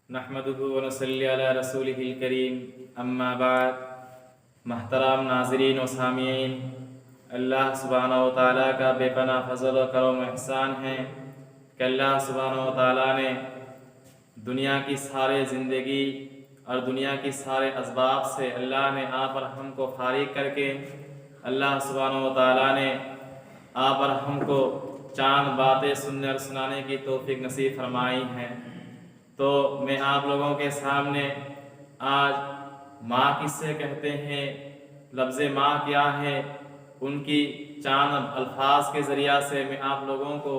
नहमदुहु व नसल्ली अला रसूलिहिल करीम अम्मा बाद। महतरम नाज़रीन व सामीन, अल्लाह सुब्हानहु व तआला का बेपनाह फज़ल व करम व एहसान है कि अल्लाह सुब्हानहु व तआला ने दुनिया की सारे ज़िंदगी और दुनिया की सारे असबाब से अल्लाह ने आप और हमको फारिग करके अल्लाह सुब्हानहु व तआला ने आप और हमको चांद बातें सुनने और सुनाने की तौफीक नसीब फरमाई है। तो मैं आप लोगों के सामने आज माँ किससे कहते हैं, लफ्ज़ माँ क्या है, उनकी चांद अल्फाज के ज़रिया से मैं आप लोगों को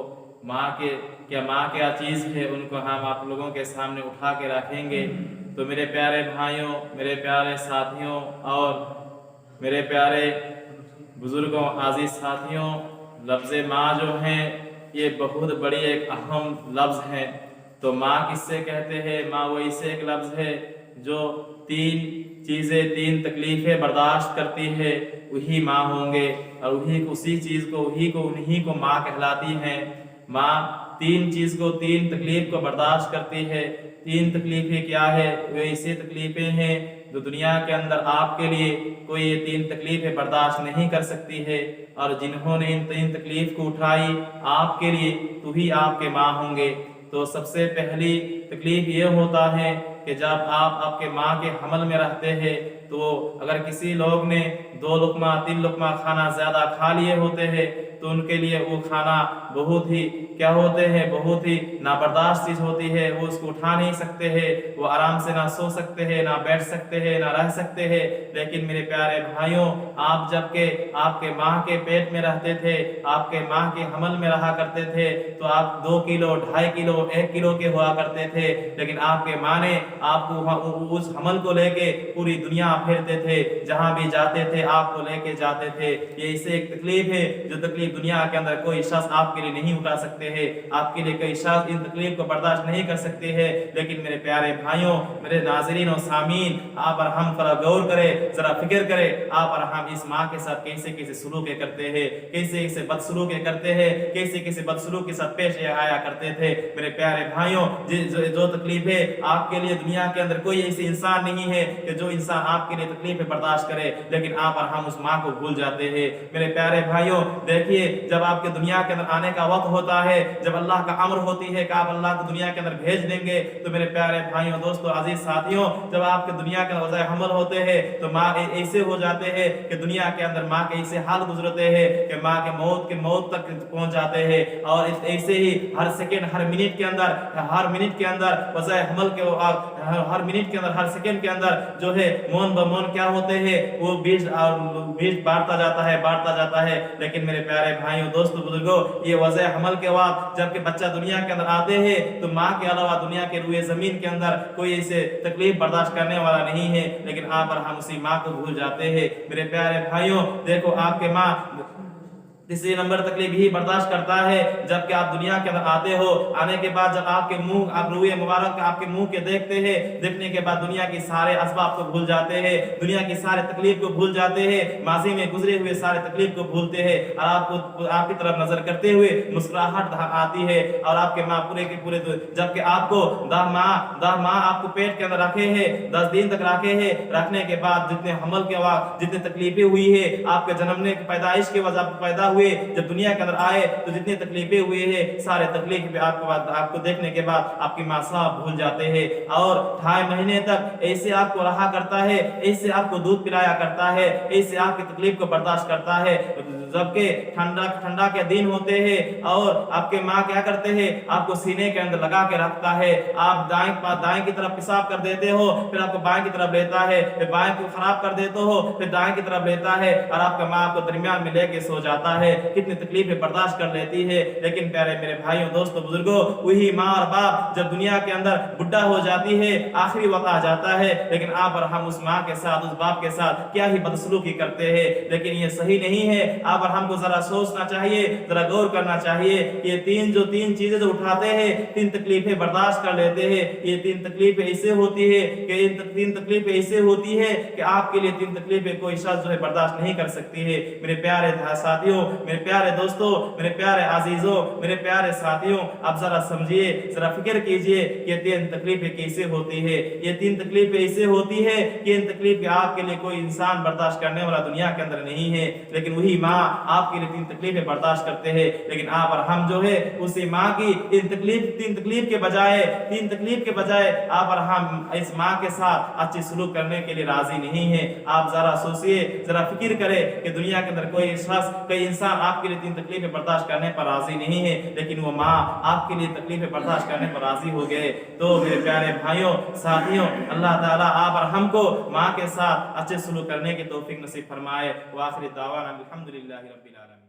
माँ क्या चीज़ है उनको हम आप लोगों के सामने उठा के रखेंगे। तो मेरे प्यारे भाइयों, मेरे प्यारे साथियों और मेरे प्यारे बुज़ुर्गों, आज़ीज़ साथियों, लफ्ज़ माँ जो है ये बहुत बड़ी एक अहम लफ्ज़ है। तो माँ किससे कहते हैं? माँ वही से एक लफ्ज़ है जो तीन चीज़ें, तीन तकलीफ़ें बर्दाश्त करती है, वही माँ होंगे और उन्हीं को माँ कहलाती हैं। माँ तीन चीज़ को, तीन तकलीफ़ को बर्दाश्त करती है। तीन तकलीफ़ें क्या है? वे ऐसी तकलीफ़ें हैं जो दुनिया के अंदर आपके लिए कोई ये तीन तकलीफ़ें बर्दाश्त नहीं कर सकती है, और जिन्होंने इन तीन तकलीफ़ को उठाई आपके लिए तो ही आपके माँ होंगे। तो सबसे पहली तकलीफ़ ये होता है कि जब आप आपके माँ के हमल में रहते हैं, तो अगर किसी लोग ने 2 लुक़मा 3 लुक़मा खाना ज़्यादा खा लिए होते हैं तो उनके लिए वो खाना बहुत ही बहुत ही नाबर्दाश्त चीज़ होती है। वो उसको उठा नहीं सकते हैं, वो आराम से ना सो सकते हैं, ना बैठ सकते हैं, ना रह सकते हैं। लेकिन मेरे प्यारे भाइयों, आप जबकि आपके माँ के पेट में रहते थे, आपके माँ के हमल में रहा करते थे, तो आप 2 किलो 2.5 किलो 1 किलो के हुआ करते थे। लेकिन आपके माँ ने आपको उस हमल को लेके पूरी दुनिया फेरते थे, जहाँ भी जाते थे आपको लेके जाते थे। ये इसे एक तकलीफ है जो तकलीफ दुनिया के अंदर कोई शख्स आपके लिए नहीं उठा सकते हैं, आपके लिए कोई शख्स इन तकलीफ को बर्दाश्त नहीं कर सकते हैं। लेकिन मेरे प्यारे भाइयों, मेरे नाज़रीन और सामीन, आप और हम जरा गौर करें, जरा फिक्र करें, आप और हम इस माँ के साथ कैसे कैसे सलूक करते हैं, कैसे कैसे बदसलूक करते हैं, कैसे कैसे बदसलूक के साथ पेश आया करते थे। मेरे प्यारे भाइयों, जो तकलीफें आपके लिए दुनिया के अंदर कोई ऐसी इंसान नहीं है कि जो इंसान आपके लिए तकलीफें बर्दाश्त करे, लेकिन आप और हम उस माँ को भूल जाते हैं। मेरे प्यारे भाइयों, देखिए, जब आपके दुनिया के अंदर आने का वक्त होता है, जब अल्लाह का अमर होती है कि आप अल्लाह को दुनिया के अंदर भेज देंगे, तो मेरे प्यारे भाइयों, दोस्तों, अजीज साथियों, जब आपके दुनिया के अंदर हमल होते हैं तो माँ ऐसे हो जाते हैं कि दुनिया के अंदर माँ के ऐसे हाल गुजरते हैं कि माँ के मौत तक पहुंच जाते हैं। और ऐसे ही हर सेकंड, हर मिनट के अंदर वज़ाए हमल के हर मिनट के अंदर, हर सेकंड के अंदर जो है मौन ब मौन क्या होते हैं, वो बीज बढ़ता जाता है। लेकिन मेरे प्यारे भाइयों, दोस्तों, बुजुर्गों, ये वज़े हमल के बाद जबकि बच्चा दुनिया के अंदर आते हैं तो माँ के अलावा दुनिया के रुए जमीन के अंदर कोई ऐसे तकलीफ बर्दाश्त करने वाला नहीं है। लेकिन आप और हम उसी माँ को भूल जाते हैं। मेरे प्यारे भाइयों, देखो, आपके माँ तीसरी नंबर तकलीफ ही बर्दाश्त करता है जबकि आप दुनिया के अंदर आते हो। आने के बाद जब आपके मुंह, आप रुए मुबारक आपके मुंह के देखते हैं, देखने के बाद दुनिया की सारे असबाब को भूल जाते हैं, दुनिया की सारे तकलीफ को भूल जाते हैं, माजी में गुजरे हुए सारे तकलीफ को भूलते हैं, और आपको आपकी तरफ नजर करते हुए मुस्कुराहट आती है। और आपके माँ पूरे के पूरे, जबकि आपको दाह माँ आपको पेट के अंदर रखे हैं, 10 दिन तक रखे हैं, रखने के बाद जितने हमल के वक्त जितनी तकलीफें हुई है, आपके जन्मने की पैदाइश के वजह पैदा हुए, जब दुनिया के अंदर आए तो जितनी तकलीफें हुई है, सारे तकलीफ आपको देखने के बाद आपकी माँ साहब भूल जाते हैं। और 2.5 महीने तक ऐसे आपको रहा करता है, ऐसे आपको दूध पिलाया करता है, ऐसे आपकी तकलीफ को बर्दाश्त करता है। जबकि ठंडा के दिन होते हैं और आपके माँ क्या करते हैं, आपको सीने के अंदर लगा के रखता है। आप दाएं की तरफ पेशाब कर देते हो, फिर आपको बाएं की तरफ लेता है, फिर बाएं को खराब कर देते हो, फिर दाएं की तरफ लेता है, और आपका माँ आपको दरमियान में लेके सो जाता है। कितनी तकलीफें बर्दाश्त कर लेती है। लेकिन प्यारे मेरे भाइयों, दोस्तों, बुजुर्गों, वही माँ और बाप जब दुनिया के अंदर बुढ़ा हो जाती है, आखिरी वक्त आ जाता है, लेकिन आप और हम उस माँ के साथ, उस बाप के साथ क्या ही बदसलूकी करते हैं। लेकिन ये सही नहीं है। आप और हमको जरा सोचना चाहिए, जरा गौर करना चाहिए। ये तीन चीजें जो उठाते हैं, 3 तकलीफें बर्दाश्त कर लेते हैं। ये 3 तकलीफें ऐसे होती है कि तीन तकलीफें ऐसे होती है कि आपके लिए 3 तकलीफें कोई शख्स जो है बर्दाश्त नहीं कर सकती है। मेरे प्यारे साथियों, میرے پیارے دوستوں، میرے پیارے عزیزوں، میرے پیارے ساتھیوں، آپ ذرا سمجھیے، ذرا فکر کیجئے کہ یہ 3 تکلیفیں کیسے ہوتی ہے۔ یہ 3 تکلیفیں ایسے ہوتی ہے کہ ان تکلیف کے آپ کے لیے کوئی انسان برداشت کرنے والا دنیا کے اندر نہیں ہے، لیکن وہی ماں آپ کے لیے 3 تکلیفیں برداشت کرتے ہیں۔ لیکن آپ اور ہم جو ہے اسی ماں کی 3 تکلیف کے بجائے آپ اور ہم اس ماں کے ساتھ اچھی سلوک کرنے کے لیے راضی نہیں ہے۔ آپ ذرا سوچئے، ذرا فکر کریں کہ دنیا کے اندر کوئی شخص، کوئی انسان آپ کے لیے 3 تکلیفیں برداشت کرنے پر راضی نہیں ہے، لیکن وہ ماں آپ کے لیے تکلیفیں برداشت کرنے پر راضی ہو گئے۔ تو میرے پیارے بھائیوں، ساتھیوں، اللہ تعالیٰ آپ اور ہم کو ماں کے ساتھ اچھے سلوک کرنے کی توفیق نصیب فرمائے۔ وآخر دعوانا الحمدللہ رب العالمین۔